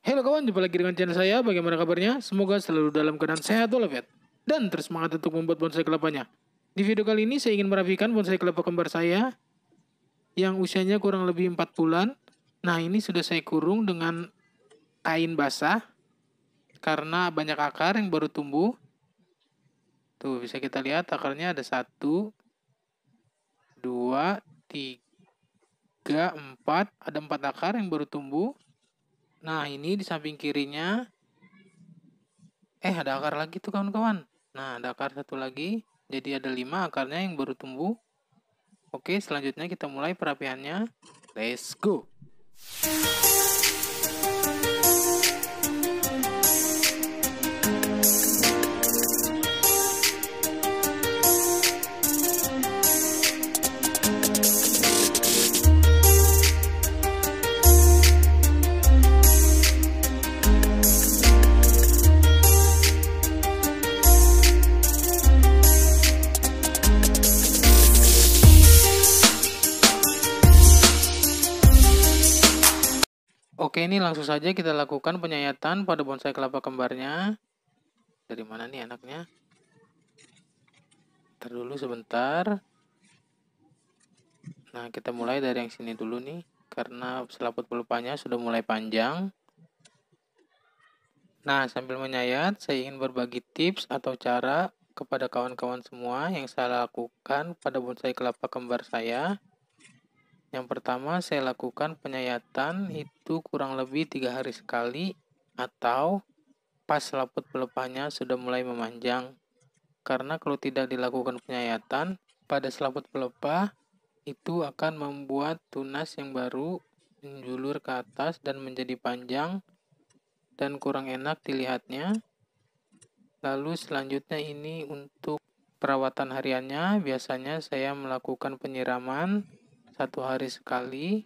Halo kawan, jumpa lagi dengan channel saya. Bagaimana kabarnya? Semoga selalu dalam keadaan sehat walafiat dan terus semangat untuk membuat bonsai kelapanya. Di video kali ini saya ingin merapikan bonsai kelapa kembar saya yang usianya kurang lebih 4 bulan. Nah, ini sudah saya kurung dengan kain basah karena banyak akar yang baru tumbuh. Tuh, bisa kita lihat akarnya ada 1, 2, 3, 4. Ada 4 akar yang baru tumbuh. Nah, ini di samping kirinya ada akar lagi tuh kawan-kawan. Nah, ada akar satu lagi. Jadi ada 5 akarnya yang baru tumbuh. Oke, selanjutnya kita mulai perapiannya. Let's go. Oke, ini langsung saja kita lakukan penyayatan pada bonsai kelapa kembarnya. Dari mana nih anaknya? Ntar dulu sebentar. Nah, kita mulai dari yang sini dulu nih. Karena selaput pelepahnya sudah mulai panjang. Nah, sambil menyayat, saya ingin berbagi tips atau cara kepada kawan-kawan semua yang saya lakukan pada bonsai kelapa kembar saya. Yang pertama, saya lakukan penyayatan itu kurang lebih 3 hari sekali atau pas selaput pelepahnya sudah mulai memanjang. Karena kalau tidak dilakukan penyayatan pada selaput pelepah, itu akan membuat tunas yang baru menjulur ke atas dan menjadi panjang dan kurang enak dilihatnya. Lalu selanjutnya ini untuk perawatan hariannya, biasanya saya melakukan penyiraman 1 hari sekali.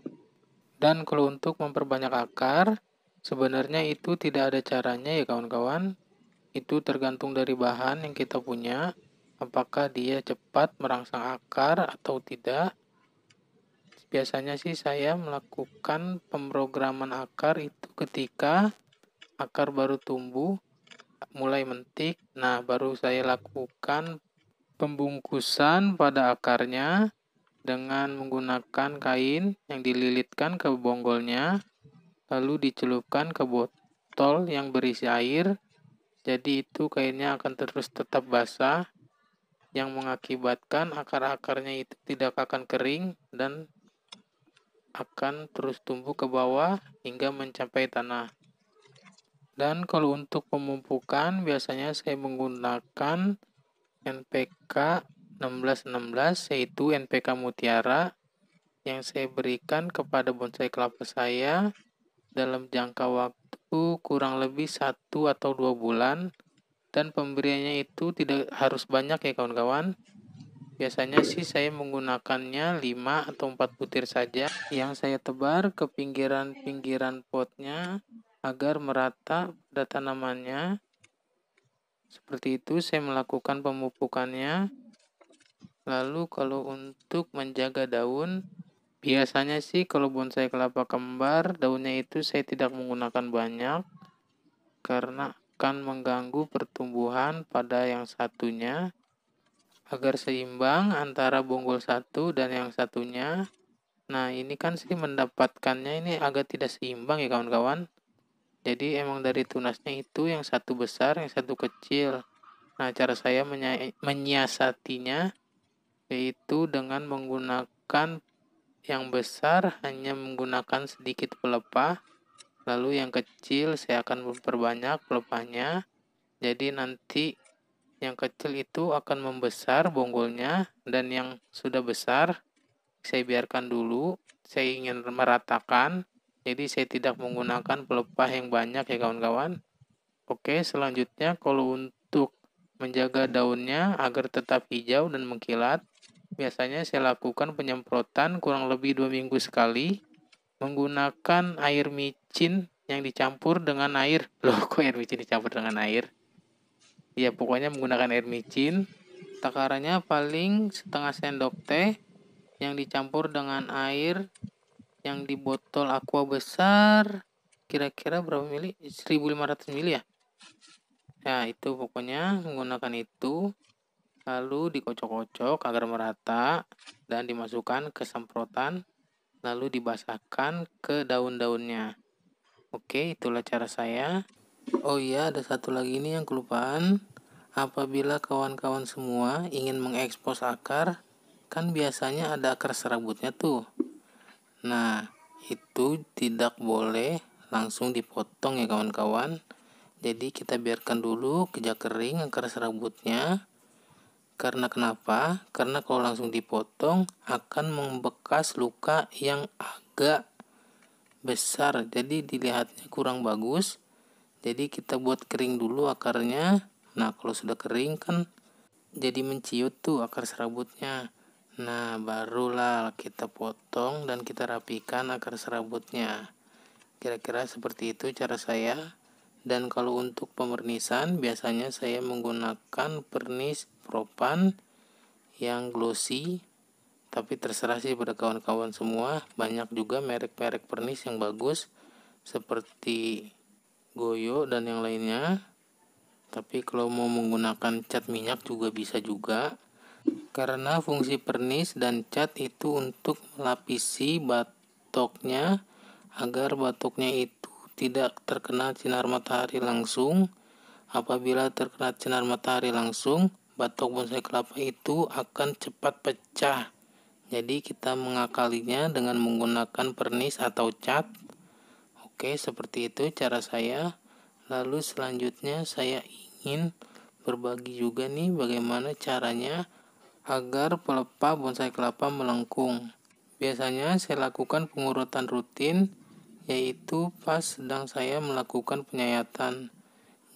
Dan kalau untuk memperbanyak akar, sebenarnya itu tidak ada caranya ya kawan-kawan. Itu tergantung dari bahan yang kita punya, apakah dia cepat merangsang akar atau tidak. Biasanya sih saya melakukan pemrograman akar itu ketika akar baru tumbuh, mulai mentik. Nah, baru saya lakukan pembungkusan pada akarnya dengan menggunakan kain yang dililitkan ke bonggolnya, lalu dicelupkan ke botol yang berisi air. Jadi itu kainnya akan terus tetap basah, yang mengakibatkan akar-akarnya itu tidak akan kering dan akan terus tumbuh ke bawah hingga mencapai tanah. Dan kalau untuk pemupukan, biasanya saya menggunakan NPK 1616, yaitu NPK Mutiara, yang saya berikan kepada bonsai kelapa saya dalam jangka waktu kurang lebih 1 atau 2 bulan. Dan pemberiannya itu tidak harus banyak ya kawan-kawan. Biasanya sih saya menggunakannya 5 atau 4 butir saja yang saya tebar ke pinggiran-pinggiran potnya agar merata pada tanamannya. Seperti itu saya melakukan pemupukannya. Lalu kalau untuk menjaga daun, biasanya sih kalau bonsai kelapa kembar, daunnya itu saya tidak menggunakan banyak karena akan mengganggu pertumbuhan pada yang satunya. Agar seimbang antara bonggol satu dan yang satunya. Nah, ini kan sih mendapatkannya ini agak tidak seimbang ya kawan-kawan. Jadi emang dari tunasnya itu yang satu besar, yang satu kecil. Nah, cara saya menyiasatinya yaitu dengan menggunakan yang besar hanya menggunakan sedikit pelepah, lalu yang kecil saya akan memperbanyak pelepahnya. Jadi nanti yang kecil itu akan membesar bonggolnya, dan yang sudah besar saya biarkan dulu. Saya ingin meratakan, jadi saya tidak menggunakan pelepah yang banyak ya kawan-kawan. Oke, selanjutnya kalau untuk menjaga daunnya agar tetap hijau dan mengkilat, biasanya saya lakukan penyemprotan kurang lebih 2 minggu sekali menggunakan air micin yang dicampur dengan air. Loh, kok air micin dicampur dengan air? Ya, pokoknya menggunakan air micin. Takarannya paling setengah sendok teh yang dicampur dengan air yang di botol aqua besar. kira-kira berapa mili? 1500 mili ya? Nah, itu pokoknya menggunakan itu, lalu dikocok-kocok agar merata dan dimasukkan ke semprotan, lalu dibasahkan ke daun-daunnya. Oke, itulah cara saya. Oh iya, ada satu lagi nih yang kelupaan. Apabila kawan-kawan semua ingin mengekspos akar, kan biasanya ada akar serabutnya tuh. Nah, itu tidak boleh langsung dipotong ya kawan-kawan. Jadi kita biarkan dulu kejak kering akar serabutnya. Karena kenapa? Karena kalau langsung dipotong akan membekas luka yang agak besar. Jadi dilihatnya kurang bagus. Jadi kita buat kering dulu akarnya. Nah, kalau sudah kering kan jadi menciut tuh akar serabutnya. Nah, barulah kita potong dan kita rapikan akar serabutnya. Kira-kira seperti itu cara saya. Dan kalau untuk pemernisan, biasanya saya menggunakan pernis propan yang glossy. Tapi terserah sih pada kawan-kawan semua. Banyak juga merek-merek pernis yang bagus, seperti Goyo dan yang lainnya. Tapi kalau mau menggunakan cat minyak juga bisa juga. Karena fungsi pernis dan cat itu untuk melapisi batoknya agar batoknya itu tidak terkena sinar matahari langsung. Apabila terkena sinar matahari langsung, batok bonsai kelapa itu akan cepat pecah. Jadi kita mengakalinya dengan menggunakan pernis atau cat. Oke, seperti itu cara saya. Lalu selanjutnya saya ingin berbagi juga nih bagaimana caranya agar pelepah bonsai kelapa melengkung. Biasanya saya lakukan pengurutan rutin, yaitu pas sedang saya melakukan penyayatan.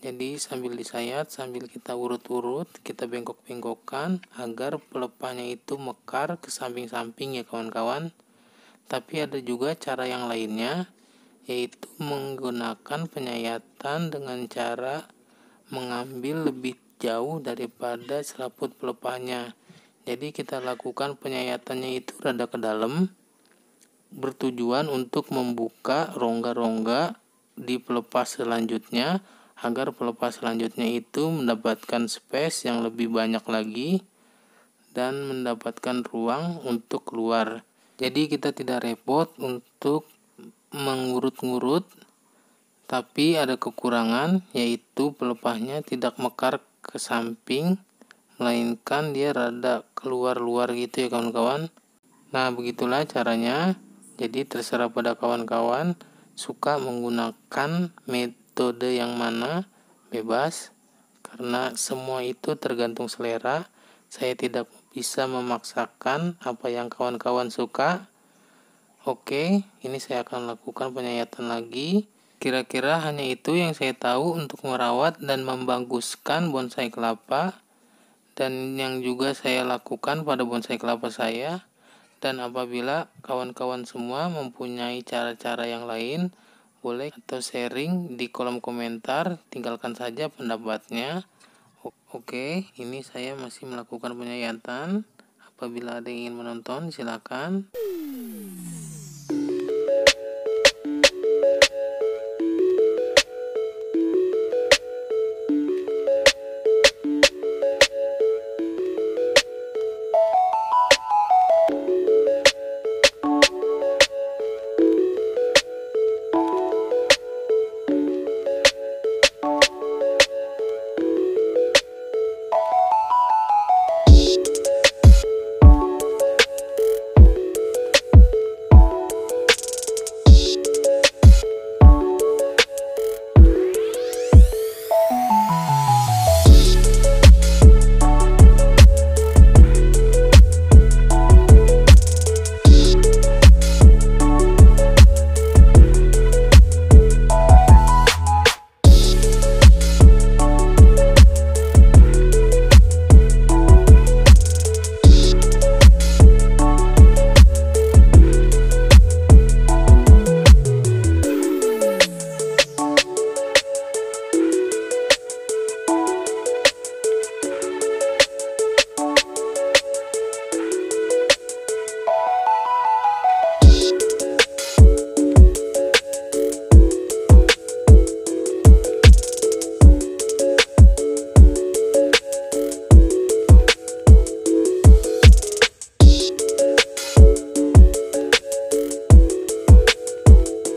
Jadi sambil disayat, sambil kita urut-urut, kita bengkok-bengkokkan agar pelepahnya itu mekar ke samping-samping ya kawan-kawan. Tapi ada juga cara yang lainnya, yaitu menggunakan penyayatan dengan cara mengambil lebih jauh daripada selaput pelepahnya. Jadi kita lakukan penyayatannya itu rada ke dalam, bertujuan untuk membuka rongga-rongga di pelepah selanjutnya, agar pelepah selanjutnya itu mendapatkan space yang lebih banyak lagi dan mendapatkan ruang untuk keluar. Jadi kita tidak repot untuk mengurut-ngurut, tapi ada kekurangan, yaitu pelepahnya tidak mekar ke samping, melainkan dia rada keluar-luar gitu ya kawan-kawan. Nah, begitulah caranya. Jadi terserah pada kawan-kawan suka menggunakan metode yang mana, bebas. Karena semua itu tergantung selera. Saya tidak bisa memaksakan apa yang kawan-kawan suka. Oke, ini saya akan lakukan penyayatan lagi. Kira-kira hanya itu yang saya tahu untuk merawat dan membaguskan bonsai kelapa. Dan yang juga saya lakukan pada bonsai kelapa saya. Dan apabila kawan-kawan semua mempunyai cara-cara yang lain, boleh atau sharing di kolom komentar, tinggalkan saja pendapatnya. Oke, ini saya masih melakukan penyayatan. Apabila ada yang ingin menonton, silakan.